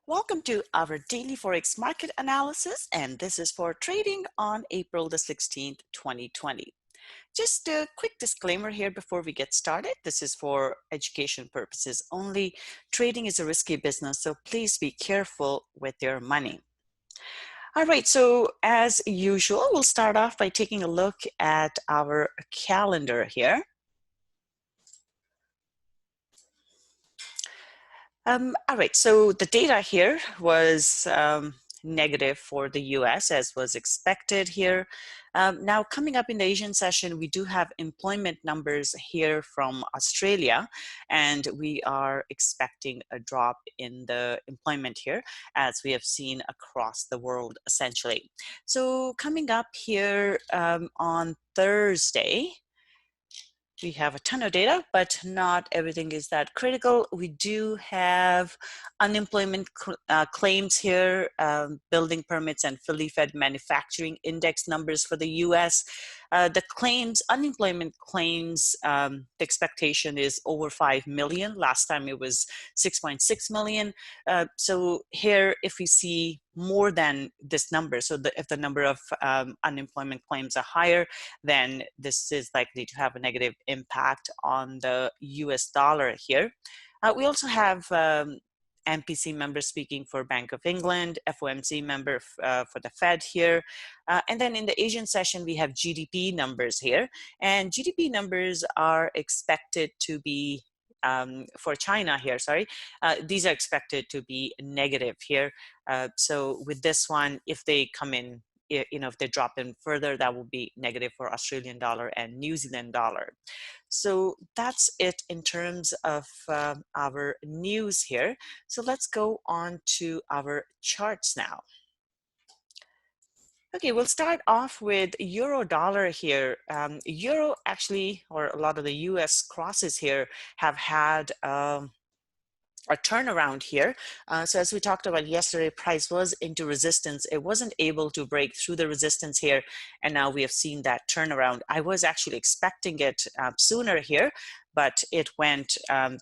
Welcome to our daily Forex market analysis, and this is for trading on April the 16th, 2020. Just a quick disclaimer here before we get started. This is for education purposes only. Trading is a risky business, so please be careful with your money. All right, so as usual, we'll start off by taking a look at our calendar here. All right, so the data here was negative for the US as was expected here. Now coming up in the Asian session, we do have employment numbers here from Australia, and we are expecting a drop in the employment here as we have seen across the world essentially. So coming up here on Thursday, we have a ton of data, but not everything is that critical. We do have unemployment claims here, building permits and fully fed manufacturing index numbers for the US. The claims, unemployment claims, the expectation is over 5 million. Last time it was 6.6 million. So here, if we see more than this number, so if the number of unemployment claims are higher, then this is likely to have a negative impact on the US dollar here. We also have MPC member speaking for Bank of England, FOMC member for the Fed here. And then in the Asian session, we have GDP numbers here. And GDP numbers are expected to be, for China here, sorry, these are expected to be negative here. So with this one, if they come in, if they drop in further, that will be negative for Australian dollar and New Zealand dollar. So that's it in terms of our news here. So let's go on to our charts now. Okay, we'll start off with euro dollar here. Euro actually, or a lot of the US crosses here have had a turnaround here. So as we talked about yesterday, price was into resistance. It wasn't able to break through the resistance here, and now we have seen that turnaround. I was actually expecting it sooner here, but it went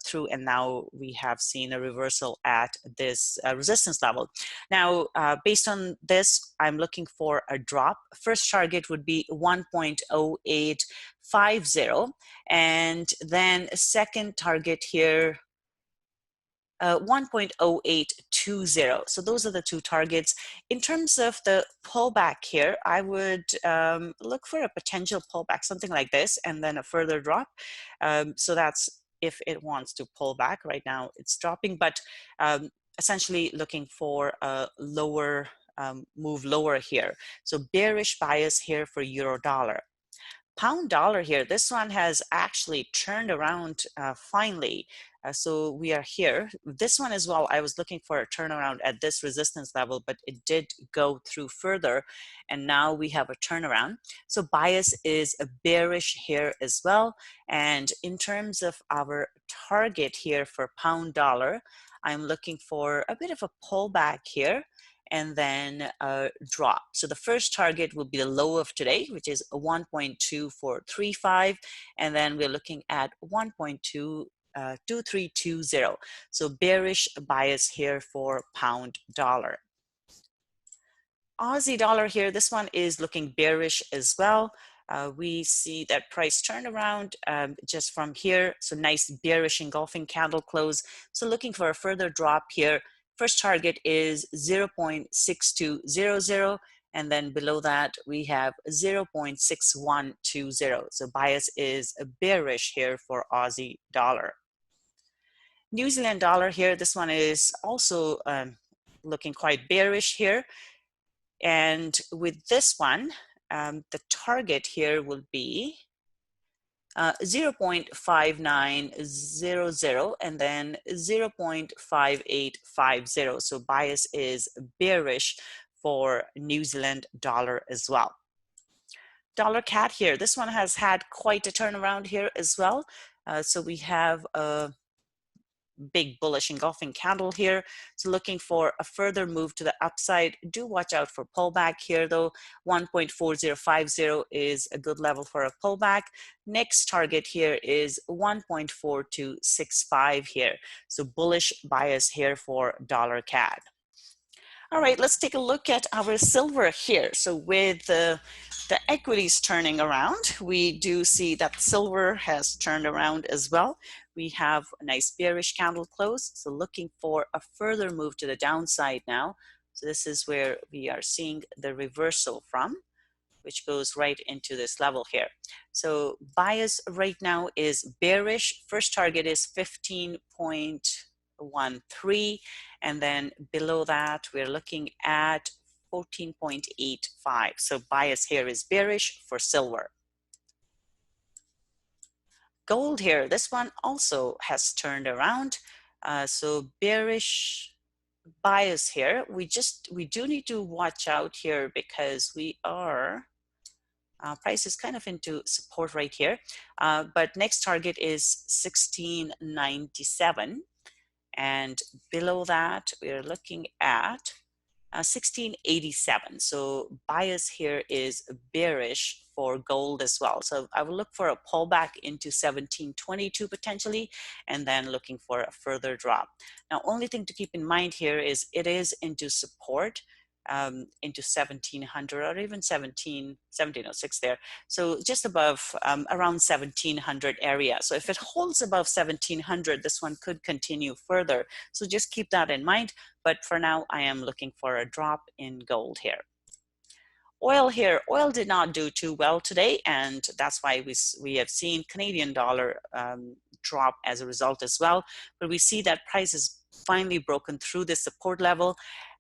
through, and now we have seen a reversal at this resistance level. Now, based on this, I'm looking for a drop. First target would be 1.0850, and then a second target here, 1.0820. So those are the two targets. In terms of the pullback here, I would look for a potential pullback, something like this, and then a further drop. So that's if it wants to pull back. Right now it's dropping, but essentially looking for a lower move lower here. So bearish bias here for euro dollar. Pound dollar here, this one has actually turned around finally. So we are here. This one as well, I was looking for a turnaround at this resistance level, but it did go through further, and now we have a turnaround. So bias is a bearish here as well. And in terms of our target here for pound dollar, I'm looking for a bit of a pullback here, and then a drop. So the first target will be the low of today, which is 1.2435, and then we're looking at 1.2320. So bearish bias here for pound dollar. Aussie dollar here, this one is looking bearish as well. We see that price turnaround just from here. So nice bearish engulfing candle close. So looking for a further drop here. First target is 0.6200, and then below that we have 0.6120. So bias is bearish here for Aussie dollar. New Zealand dollar here, this one is also looking quite bearish here. And with this one, the target here will be 0.5900 and then 0.5850. So bias is bearish for New Zealand dollar as well. Dollar CAD here, this one has had quite a turnaround here as well. So we have a big bullish engulfing candle here. So looking for a further move to the upside. Do watch out for pullback here though. 1.4050 is a good level for a pullback. Next target here is 1.4265 here. So bullish bias here for dollar CAD. All right, let's take a look at our silver here. So with the equities turning around, we do see that silver has turned around as well. We have a nice bearish candle close. So looking for a further move to the downside now. So this is where we are seeing the reversal from, which goes right into this level here. So bias right now is bearish. First target is 15.13, and then below that we're looking at 14.85. So bias here is bearish for silver. Gold here, this one also has turned around. So bearish bias here. We do need to watch out here because we are price is kind of into support right here, but next target is 1697, and below that we're looking at 1687. So bias here is bearish for gold as well. So I will look for a pullback into 1722 potentially, and then looking for a further drop. Now, only thing to keep in mind here is it is into support into 1700 or even 1706 there. So just above around 1700 area. So if it holds above 1700, this one could continue further. So just keep that in mind. But for now, I am looking for a drop in gold here. Oil here, oil did not do too well today, and that's why we have seen Canadian dollar drop as a result as well. But we see that price has finally broken through this support level,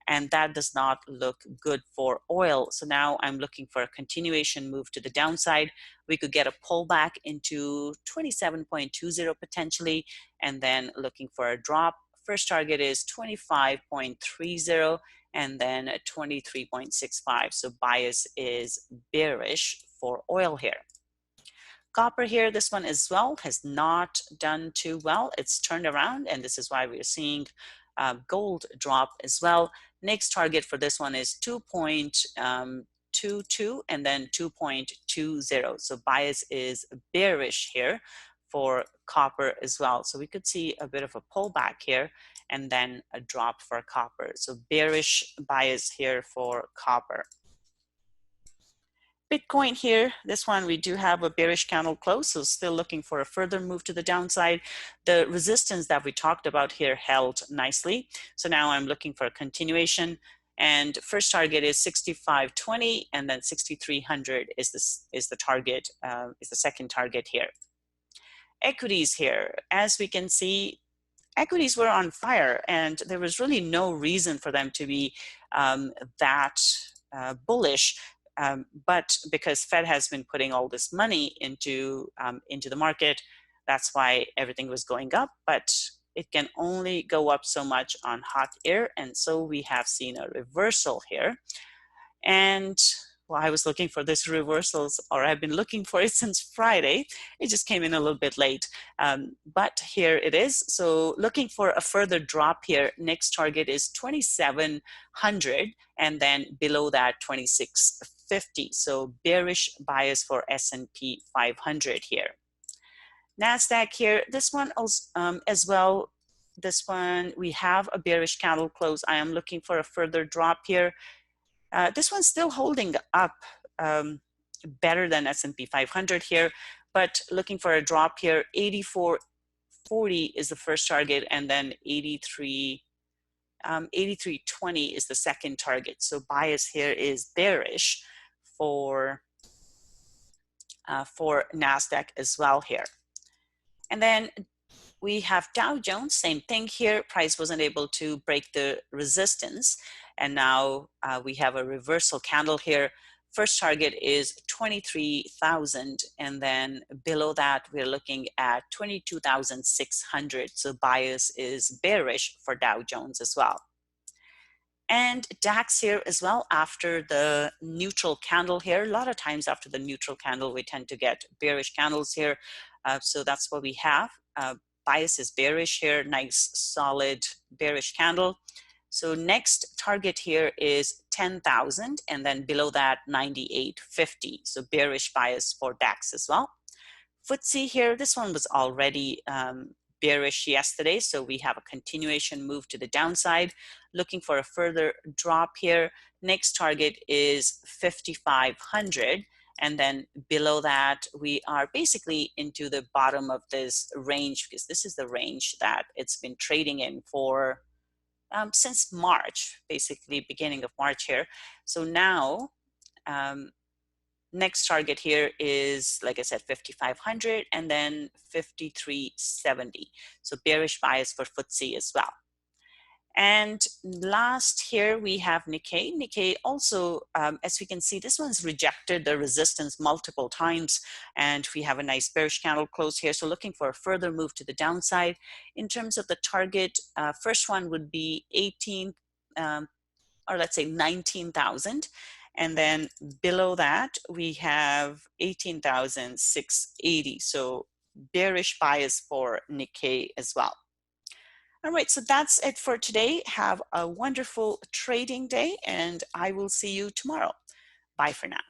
and that does not look good for oil. So now I'm looking for a continuation move to the downside. We could get a pullback into 27.20 potentially, and then looking for a drop. First target is 25.30, and then 23.65. So bias is bearish for oil here. Copper here, this one as well has not done too well. It's turned around, and this is why we're seeing gold drop as well. Next target for this one is 2.22 and then 2.20. So bias is bearish here for copper as well. So we could see a bit of a pullback here and then a drop for copper. So bearish bias here for copper. Bitcoin here, this one we do have a bearish candle close, so still looking for a further move to the downside. The resistance that we talked about here held nicely. So now I'm looking for a continuation, and first target is 65.20, and then 6,300 is the target, is the second target here. Equities here, as we can see, equities were on fire, and there was really no reason for them to be that bullish. But because Fed has been putting all this money into the market, that's why everything was going up. But it can only go up so much on hot air, and so we have seen a reversal here. And well, I was looking for this reversals, or I've been looking for it since Friday. It just came in a little bit late, but here it is. So looking for a further drop here. Next target is 2,700, and then below that 2,650. So bearish bias for S&P 500 here. Nasdaq here, this one also, as well. This one we have a bearish candle close. I am looking for a further drop here. This one's still holding up better than S&P 500 here, but looking for a drop here. 84.40 is the first target, and then 83.20 is the second target. So bias here is bearish for Nasdaq as well here. And then we have Dow Jones, same thing here. Price wasn't able to break the resistance, and now we have a reversal candle here. First target is 23,000, and then below that we're looking at 22,600. So bias is bearish for Dow Jones as well. And DAX here as well, after the neutral candle here. A lot of times after the neutral candle, we tend to get bearish candles here. So that's what we have. bias is bearish here, nice solid bearish candle. So next target here is 10,000, and then below that 98.50. So bearish bias for DAX as well. FTSE here, this one was already bearish yesterday, so we have a continuation move to the downside, looking for a further drop here. Next target is 5,500, and then below that we are basically into the bottom of this range, because this is the range that it's been trading in for since March, basically beginning of March here. So now next target here is, like I said, 5,500 and then 53.70. So bearish bias for FTSE as well. And last here we have Nikkei. Nikkei also, as we can see, this one's rejected the resistance multiple times, and we have a nice bearish candle close here. So looking for a further move to the downside. In terms of the target, first one would be 18, or let's say 19,000. And then below that, we have 18,680. So bearish bias for Nikkei as well. All right, so that's it for today. Have a wonderful trading day, and I will see you tomorrow. Bye for now.